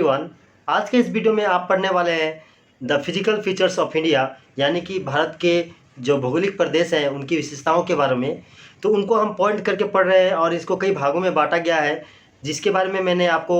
Everyone, आज के इस वीडियो में आप पढ़ने वाले हैं the physical features of India, यानी कि भारत के जो भौगोलिक प्रदेश हैं उनकी विशेषताओं के बारे में। तो उनको हम पॉइंट करके पढ़ रहे हैं और इसको कई भागों में बांटा गया है, जिसके बारे में मैंने आपको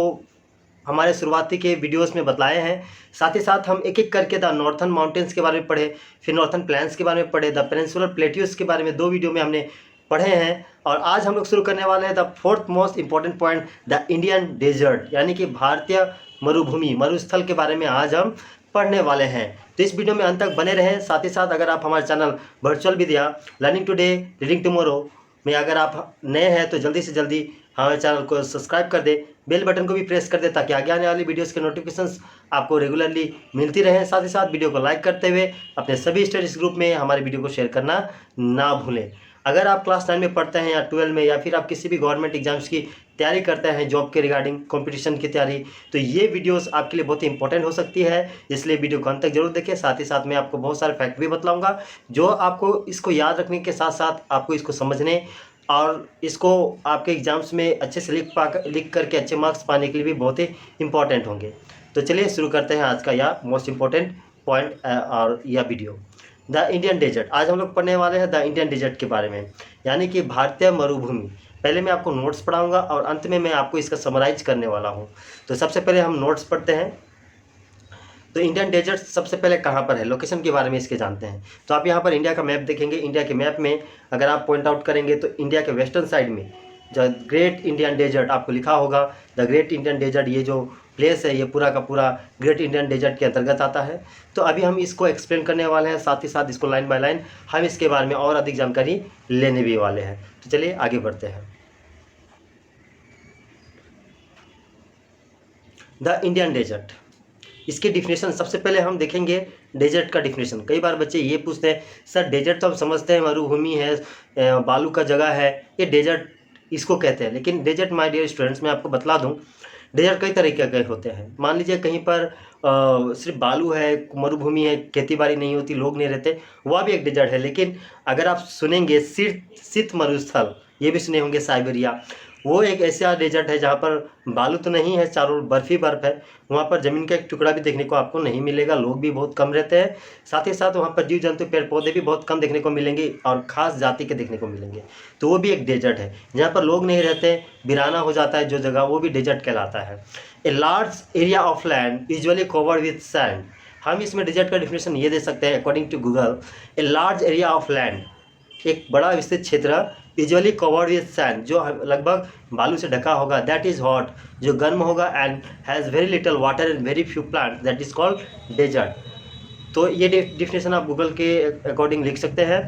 हमारे शुरुआती के वीडियोस में बताए हैं। साथ ही साथ हम एक एक करके द नॉर्थन माउंटेन्स के बारे में पढ़े, फिर नॉर्थन प्लेन्स के बारे में पढ़े, द पेनिनसुलर प्लेट्यूज के बारे में 2 वीडियो में हमने पढ़े हैं। और आज हम लोग शुरू करने वाले हैं the fourth most important point, the Indian desert, यानी कि भारतीय मरुभूमि, मरुस्थल के बारे में आज हम पढ़ने वाले हैं। तो इस वीडियो में अंत तक बने रहें। साथ ही साथ अगर आप हमारे channel virtual Vidya learning today reading tomorrow में अगर आप नए हैं तो जल्दी से जल्दी हमारे चैनल को सब्सक्राइब कर दे, बेल बटन को भी प्रेस कर दे ताकि आगे आने वाली वीडियोस के नोटिफिकेशंस आपको रेगुलरली मिलती रहें। साथ ही साथ वीडियो को लाइक करते हुए अपने सभी स्टडीज ग्रुप में हमारे वीडियो को शेयर करना ना भूलें। अगर आप क्लास 9 में पढ़ते हैं या 12 में, या फिर आप किसी भी गवर्नमेंट एग्जाम्स की तैयारी करते हैं, जॉब के रिगार्डिंग कंपटीशन की तैयारी, तो ये वीडियोस आपके लिए बहुत ही इंपॉर्टेंट हो सकती है, इसलिए वीडियो को अंत तक जरूर देखें। साथ ही साथ मैं आपको बहुत सारे फैक्ट भी बतलाऊंगा जो आपको इसको याद रखने के साथ साथ आपको इसको समझने और इसको आपके एग्जाम्स में अच्छे से लिख करके अच्छे मार्क्स पाने के लिए भी बहुत ही इंपॉर्टेंट होंगे। तो चलिए शुरू करते हैं आज का यह मोस्ट इंपॉर्टेंट पॉइंट और यह वीडियो, द इंडियन डेजर्ट। आज हम लोग पढ़ने वाले हैं द इंडियन डेजर्ट के बारे में, यानी कि भारतीय मरुभूमि। पहले मैं आपको नोट्स पढ़ाऊंगा और अंत में मैं आपको इसका समराइज करने वाला हूं। तो सबसे पहले हम नोट्स पढ़ते हैं। तो इंडियन डेजर्ट सबसे पहले कहाँ पर है, लोकेशन के बारे में इसके जानते हैं। तो आप यहाँ पर इंडिया का मैप देखेंगे। इंडिया के मैप में अगर आप पॉइंट आउट करेंगे तो इंडिया के वेस्टर्न साइड में जो ग्रेट इंडियन डेजर्ट आपको लिखा होगा, द ग्रेट इंडियन डेजर्ट, ये जो प्लेस है ये पूरा का पूरा ग्रेट इंडियन डेजर्ट के अंतर्गत आता है। तो अभी हम इसको एक्सप्लेन करने वाले हैं, साथ ही साथ इसको लाइन बाय लाइन हम इसके बारे में और अधिक जानकारी लेने भी वाले हैं। तो चलिए आगे बढ़ते हैं। द इंडियन डेजर्ट, इसकी डिफिनेशन सबसे पहले हम देखेंगे। डेजर्ट का डिफिनेशन, कई बार बच्चे ये पूछते हैं सर डेजर्ट तो हम समझते हैं मरुभूमि है, बालू का जगह है, ये डेजर्ट इसको कहते हैं। लेकिन डेजर्ट माय डियर स्टूडेंट्स, मैं आपको बतला दूं, डेजर्ट कई तरीके के होते हैं। मान लीजिए कहीं पर सिर्फ बालू है, मरुभूमि है, खेती बाड़ी नहीं होती, लोग नहीं रहते, वह भी एक डेजर्ट है। लेकिन अगर आप सुनेंगे शीत मरुस्थल, ये भी सुने होंगे, साइबेरिया, वो एक ऐसा डेजर्ट है जहाँ पर बालू तो नहीं है, चारों बर्फ ही बर्फ है। वहाँ पर ज़मीन का एक टुकड़ा भी देखने को आपको नहीं मिलेगा, लोग भी बहुत कम रहते हैं। साथ ही साथ वहाँ पर जीव जंतु पेड़ पौधे भी बहुत कम देखने को मिलेंगे और ख़ास जाति के देखने को मिलेंगे। तो वो भी एक डेजर्ट है जहाँ पर लोग नहीं रहते, वीराना हो जाता है जो जगह, वो भी डेजर्ट कहलाता है। A large area of land usually covered with sand. हम इसमें डेजर्ट का डिफिनेशन ये दे सकते हैं according to Google, a large area of land, एक बड़ा विस्तृत क्षेत्र, यूजुअली कवर्ड विथ सैंड, जो लगभग बालू से ढका होगा, दैट इज हॉट, जो गर्म होगा, and has very little water and very few plants, that is called desert. तो ये डिफिनेशन आप गूगल के अकॉर्डिंग लिख सकते हैं,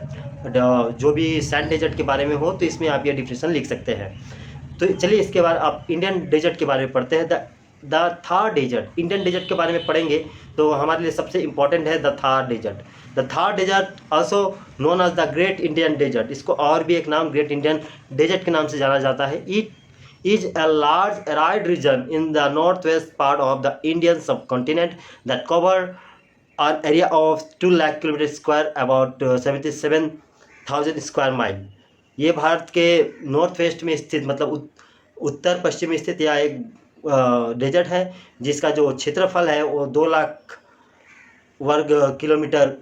जो भी सैंड डेजर्ट के बारे में हो तो इसमें आप ये डिफिनेशन लिख सकते हैं। तो चलिए इसके बाद आप इंडियन डेजर्ट के बारे में पढ़ते हैं। The Thar desert, Indian desert के बारे में पढ़ेंगे तो हमारे लिए सबसे इंपॉर्टेंट है the Thar desert. The Thar desert also known as the great Indian desert, इसको और भी एक नाम ग्रेट इंडियन डेजर्ट के नाम से जाना जाता है। It is a large arid region in the northwest part of the Indian subcontinent that cover an area of 2 lakh kilometers square, about 77,000 square mile। ये भारत के नॉर्थ वेस्ट में स्थित, मतलब उत्तर पश्चिम में स्थित यह एक डेजर्ट है जिसका जो क्षेत्रफल है वो 2 लाख वर्ग किलोमीटर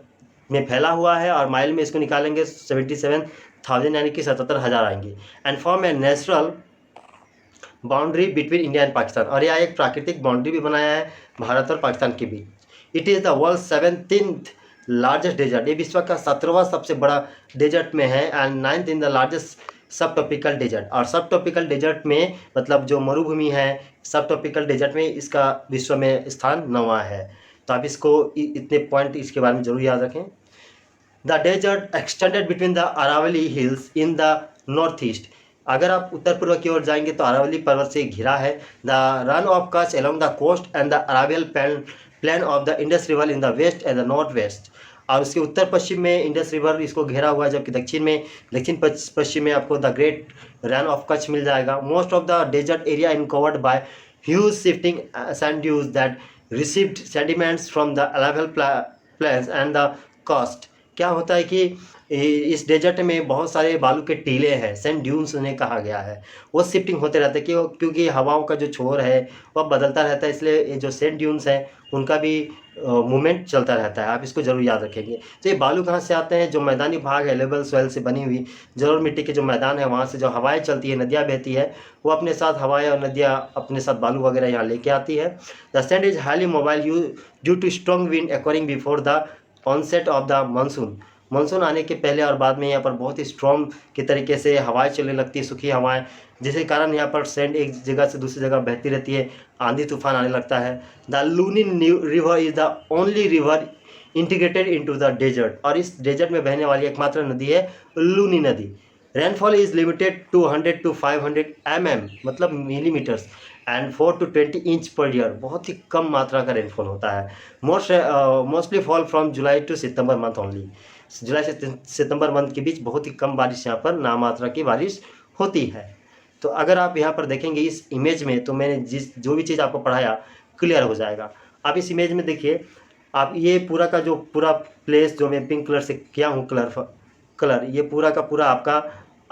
में फैला हुआ है, और माइल में इसको निकालेंगे 77,000 यानी कि 77,000 आएंगे। And form a natural boundary between India and Pakistan, और यह एक प्राकृतिक बाउंड्री भी बनाया है भारत और पाकिस्तान के बीच। It is the world 17th largest desert, ये विश्व का 17वां सबसे बड़ा डेजर्ट में है, and 9th in the largest sub tropical desert. और सब टॉपिकल डेजर्ट में मतलब जो मरुभूमि है, सब टॉपिकल डेजर्ट में इसका विश्व में स्थान 9वां है। तो आप इसको इतने पॉइंट इसके बारे में जरूर याद रखें। The desert extended between the Aravalli hills in the north east, अगर आप उत्तर पूर्व की ओर जाएंगे तो अरावली पर्वत से घिरा है। The Rann of Kutch along the coast and the alluvial plain of the Indus river in the west and the north west, और उसके उत्तर पश्चिम में इंडस रिवर इसको घेरा हुआ है, जबकि दक्षिण पश्चिम में आपको the great Rann of Kutch मिल जाएगा। Most of the desert area in covered by huge shifting sand dunes that received sediments from the Aravalli plains and the coast। क्या होता है कि इस डेजर्ट में बहुत सारे बालू के टीले हैं, सैंड ड्यून्स उन्हें कहा गया है। वो शिफ्टिंग होते रहते हैं क्योंकि हवाओं का जो छोर है वह बदलता रहता है, इसलिए ये जो सैंड ड्यून्स हैं उनका भी मूवमेंट चलता रहता है। आप इसको ज़रूर याद रखेंगे। तो ये बालू कहाँ से आते हैं? जो मैदानी भाग है लेवल सॉइल से बनी हुई जलोढ़ मिट्टी के जो मैदान है वहाँ से जो हवाएं चलती है, नदियाँ बहती है, वो अपने साथ हवाएं और नदियाँ अपने साथ बालू वगैरह यहाँ लेके आती है। The sand is highly mobile you due to strong wind according before the onset of the monsoon. Monsoon आने के पहले और बाद में यहाँ पर बहुत ही स्ट्रॉन्ग के तरीके से हवाएं चलने लगती है, सूखी हवाएं, जिसके कारण यहाँ पर सैंड एक जगह से दूसरी जगह बहती रहती है, आंधी तूफान आने लगता है। The Luni river is the only river integrated into the desert, और इस डेजर्ट में बहने वाली एकमात्र नदी है लूनी नदी। Rainfall is limited to 100 to 500 mm, मतलब millimetres, and 4 to 20 inch per year. बहुत ही कम मात्रा का रेनफॉल होता है। Mostly fall from July to September month only. जुलाई से सितंबर मंथ के बीच बहुत ही कम बारिश यहाँ पर नामात्रा की बारिश होती है। तो अगर आप यहाँ पर देखेंगे इस इमेज में, तो मैंने जो भी चीज़ आपको पढ़ाया क्लियर हो जाएगा। आप इस इमेज में देखिए, आप ये पूरा का जो पूरा प्लेस जो मैं पिंक कलर से किया हूँ कलर, ये पूरा का पूरा आपका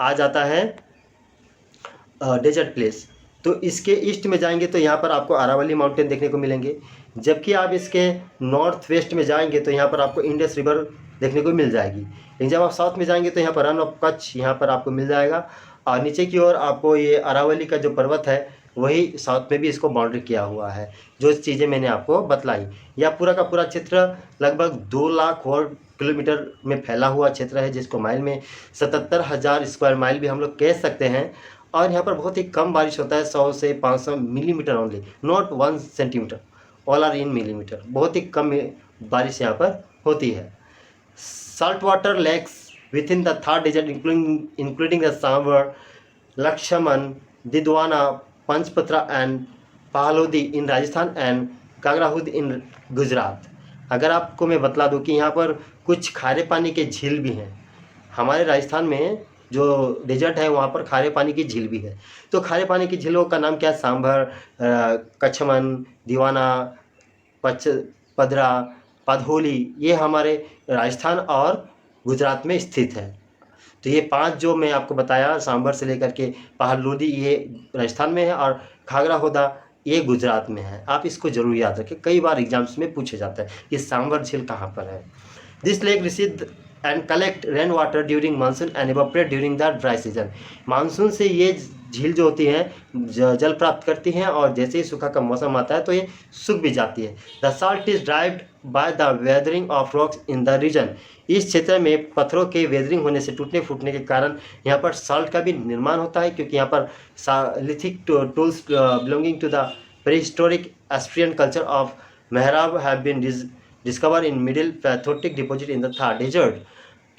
आ जाता है डेजर्ट प्लेस। तो इसके ईस्ट में जाएंगे तो यहाँ पर आपको अरावली माउंटेन देखने को मिलेंगे, जबकि आप इसके नॉर्थ वेस्ट में जाएंगे तो यहाँ पर आपको इंडस रिवर देखने को मिल जाएगी। लेकिन जब आप साउथ में जाएंगे तो यहाँ पर रन ऑफ कच्छ यहाँ पर आपको मिल जाएगा, और नीचे की ओर आपको ये अरावली का जो पर्वत है वही साउथ में भी इसको बाउंड्री किया हुआ है। जो चीज़ें मैंने आपको बतलाई, यह पूरा का पूरा क्षेत्र लगभग 2 लाख वर्ग किलोमीटर में फैला हुआ क्षेत्र है, जिसको माइल में 77,000 स्क्वायर माइल भी हम लोग कह सकते हैं। और यहाँ पर बहुत ही कम बारिश होता है, 100 से 500 millimetre only, not 1 centimetre, all are in millimetre. बहुत ही कम बारिश यहाँ पर होती है। Salt water lakes within the Thar desert including the Sambar, Lakshman, Didwana, Panchpatra and Pahalodi in Rajasthan and Kagrahud in Gujarat. अगर आपको मैं बतला दूं कि यहाँ पर कुछ खारे पानी के झील भी हैं। हमारे राजस्थान में जो डेजर्ट है वहाँ पर खारे पानी की झील भी है। तो खारे पानी की झीलों का नाम क्या है? सांभर, कच्छमन, दीवाना, पदरा, पधौली, ये हमारे राजस्थान और गुजरात में स्थित है। तो ये 5 जो मैं आपको बताया, सांभर से लेकर के पहाड़ोदी, ये राजस्थान में है, और खागरा होदा ये गुजरात में है। आप इसको जरूर याद रखें, कई बार एग्जाम्स में पूछे जाता है कि सांभर झील कहाँ पर है। This lake receive and collect rain water during monsoon and evaporate during the dry season. Monsoon से ये झील जो होती है जल प्राप्त करती हैं, और जैसे ही सूखा का मौसम आता है तो ये सूख भी जाती है। The salt is derived by the weathering of rocks in the region. इस क्षेत्र में पत्थरों के वेदरिंग होने से, टूटने फूटने के कारण यहाँ पर साल्ट का भी निर्माण होता है, क्योंकि यहाँ पर lithic tools belonging to the prehistoric Asperian culture of Mehrab have been discover in middle pathotic deposit in the Thar desert.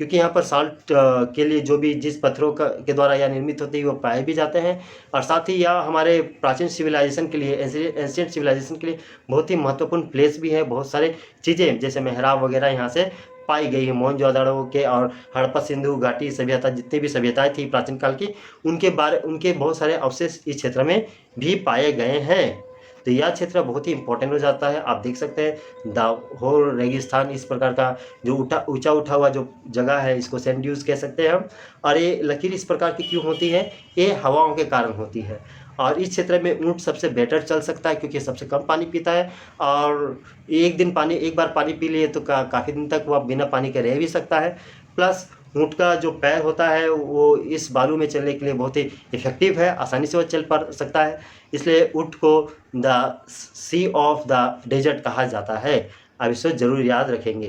क्योंकि यहाँ पर साल्ट के लिए जो भी जिस पत्थरों के द्वारा यह निर्मित होती है वो पाए भी जाते हैं, और साथ ही यह हमारे प्राचीन सिविलाइजेशन के लिए, एंशिएंट सिविलाइजेशन के लिए बहुत ही महत्वपूर्ण प्लेस भी है। बहुत सारे चीज़ें जैसे मेहराब वगैरह यहाँ से पाई गई है। मोहनजोदड़ो के और हड़प्पा सिंधु घाटी सभ्यता, जितनी भी सभ्यताएं थी प्राचीन काल की, उनके बहुत सारे अवशेष इस क्षेत्र में भी पाए गए हैं। तो यह क्षेत्र बहुत ही इंपॉर्टेंट हो जाता है। आप देख सकते हैं दाहोर रेगिस्तान, इस प्रकार का जो ऊंचा उठा हुआ जो जगह है, इसको सैंड ड्यूज कह सकते हैं हम। और ये लकीर इस प्रकार की क्यों होती है? ये हवाओं के कारण होती है। और इस क्षेत्र में ऊँट सबसे बेटर चल सकता है, क्योंकि सबसे कम पानी पीता है, और एक बार पानी पी लिए तो काफ़ी दिन तक वह बिना पानी के रह भी सकता है। प्लस ऊँट का जो पैर होता है वो इस बालू में चलने के लिए बहुत ही इफेक्टिव है, आसानी से वो चल पा सकता है, इसलिए ऊँट को the sea of the desert कहा जाता है। आप इसको ज़रूर याद रखेंगे।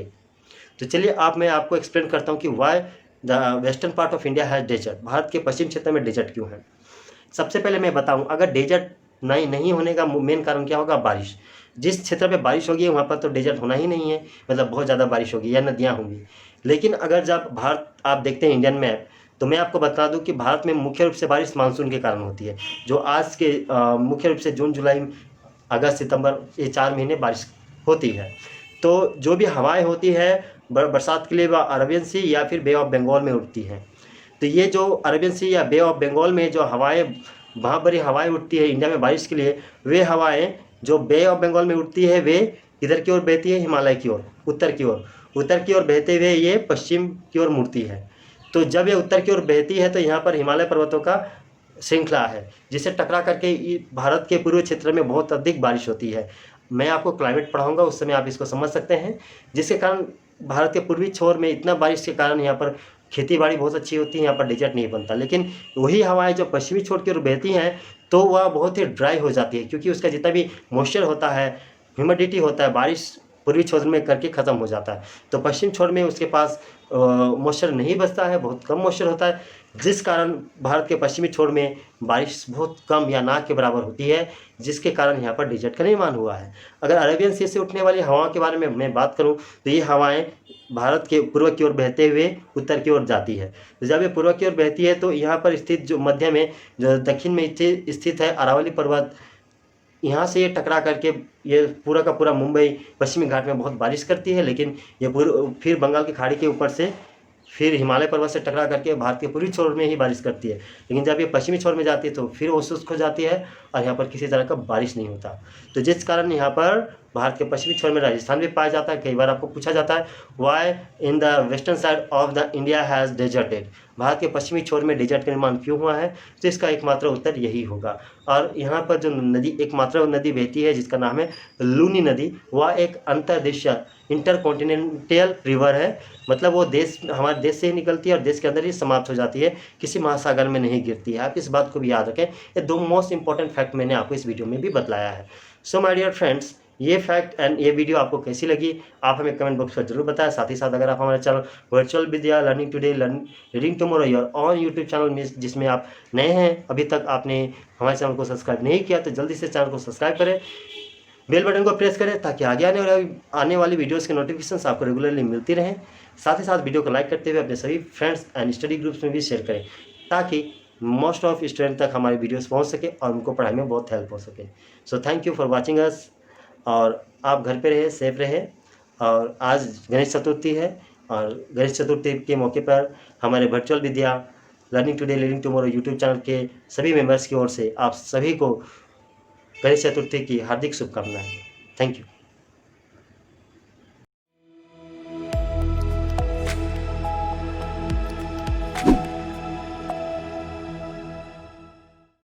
तो चलिए मैं आपको एक्सप्लेन करता हूँ कि why the western part of India has desert. भारत के पश्चिम क्षेत्र में डेजर्ट क्यों है? सबसे पहले मैं बताऊँ, अगर डेजर्ट नहीं होने का मेन कारण क्या होगा? बारिश। जिस क्षेत्र पे बारिश होगी वहाँ पर तो डेजर्ट होना ही नहीं है, मतलब बहुत ज़्यादा बारिश होगी या नदियाँ होंगी। लेकिन अगर जब भारत आप देखते हैं इंडियन मैप, तो मैं आपको बता दूं कि भारत में मुख्य रूप से बारिश मानसून के कारण होती है, जो आज के मुख्य रूप से जून, जुलाई, अगस्त, सितंबर, ये 4 महीने बारिश होती है। तो जो भी हवाएं होती है बरसात के लिए, वह अरबियन सी या फिर बे ऑफ बंगाल में उठती हैं। तो ये जो अरबियन सी या बे ऑफ बंगाल में जो हवाएं, वहाँ पर हवाएं उठती है इंडिया में बारिश के लिए, वे हवाएं जो बे ऑफ बंगाल में उठती है वे इधर की ओर बहती है, हिमालय की ओर, उत्तर की ओर। उत्तर की ओर बहते हुए ये पश्चिम की ओर मुड़ती है। तो जब ये उत्तर की ओर बहती है तो यहाँ पर हिमालय पर्वतों का श्रृंखला है, जिसे टकरा करके भारत के पूर्वी क्षेत्र में बहुत अधिक बारिश होती है। मैं आपको क्लाइमेट पढ़ाऊंगा, उस समय आप इसको समझ सकते हैं, जिसके कारण भारत के पूर्वी छोर में इतना बारिश के कारण यहाँ पर खेती बाड़ी बहुत अच्छी होती है, यहाँ पर डेजर्ट नहीं बनता। लेकिन वही हवाएं जो पश्चिमी छोर की ओर बहती हैं तो वह बहुत ही ड्राई हो जाती है, क्योंकि उसका जितना भी मॉइस्चर होता है, ह्यूमिडिटी होता है, बारिश पूर्वी छोर में करके ख़त्म हो जाता है। तो पश्चिम छोर में उसके पास मॉइस्चर नहीं बचता है, बहुत कम मॉइस्चर होता है, जिस कारण भारत के पश्चिमी छोर में बारिश बहुत कम या ना के बराबर होती है, जिसके कारण यहाँ पर डेजर्ट का निर्माण हुआ है। अगर अरेबियन सी से उठने वाली हवाओं के बारे में मैं बात करूँ तो ये हवाएं भारत के पूर्व की ओर बहते हुए उत्तर की ओर जाती है। तो जब ये पूर्व की ओर बहती है तो यहाँ पर स्थित जो मध्य में जो दक्षिण में स्थित है अरावली पर्वत, यहाँ से ये टकरा करके ये पूरा का पूरा मुंबई पश्चिमी घाट में बहुत बारिश करती है। लेकिन ये फिर बंगाल की खाड़ी के ऊपर से फिर हिमालय पर्वत से टकरा करके भारत के पूर्वी छोर में ही बारिश करती है। लेकिन जब ये पश्चिमी छोर में जाती है तो फिर वो शुष्क हो जाती है और यहाँ पर किसी तरह का बारिश नहीं होता। तो जिस कारण यहाँ पर भारत के पश्चिमी छोर में राजस्थान भी पाया जाता है। कई बार आपको पूछा जाता है why in the western side of the India has deserted, भारत के पश्चिमी छोर में डेजर्ट का निर्माण क्यों हुआ है, तो इसका एकमात्र उत्तर यही होगा। और यहाँ पर जो नदी एकमात्र नदी बहती है जिसका नाम है लूनी नदी, वह एक अंतर्देशीय इंटरकॉन्टिनेंटल रिवर है। मतलब वो देश हमारे देश से ही निकलती है और देश के अंदर ही समाप्त हो जाती है, किसी महासागर में नहीं गिरती है। आप इस बात को भी याद रखें। ये दो मोस्ट इंपॉर्टेंट फैक्ट मैंने आपको इस वीडियो में भी बतलाया है। सो माय डियर फ्रेंड्स, ये फैक्ट एंड ये वीडियो आपको कैसी लगी आप हमें कमेंट बॉक्स पर जरूर बताएं। साथ ही साथ अगर आप हमारे channel virtual Vidya learning today reading tomorrow your on YouTube channel में जिसमें आप नए हैं, अभी तक आपने हमारे चैनल को सब्सक्राइब नहीं किया तो जल्दी से चैनल को सब्सक्राइब करें, बेल बटन को प्रेस करें ताकि आगे आने वाली वीडियोस के नोटिफिकेशंस आपको रेगुलरली मिलती रहें। साथ ही साथ वीडियो को लाइक करते हुए अपने सभी फ्रेंड्स एंड स्टडी ग्रुप्स में भी शेयर करें ताकि मोस्ट ऑफ स्टूडेंट तक हमारी वीडियोस पहुंच सके और उनको पढ़ाई में बहुत हेल्प हो सके। So thank you for watching us, और आप घर पे रहे, सेफ रहे। और आज गणेश चतुर्थी है और गणेश चतुर्थी के मौके पर हमारे virtual Vidya learning today reading tomorrow YouTube channel के सभी मेंबर्स की ओर से आप सभी को गणेश चतुर्थी की हार्दिक शुभकामनाएं। Thank you.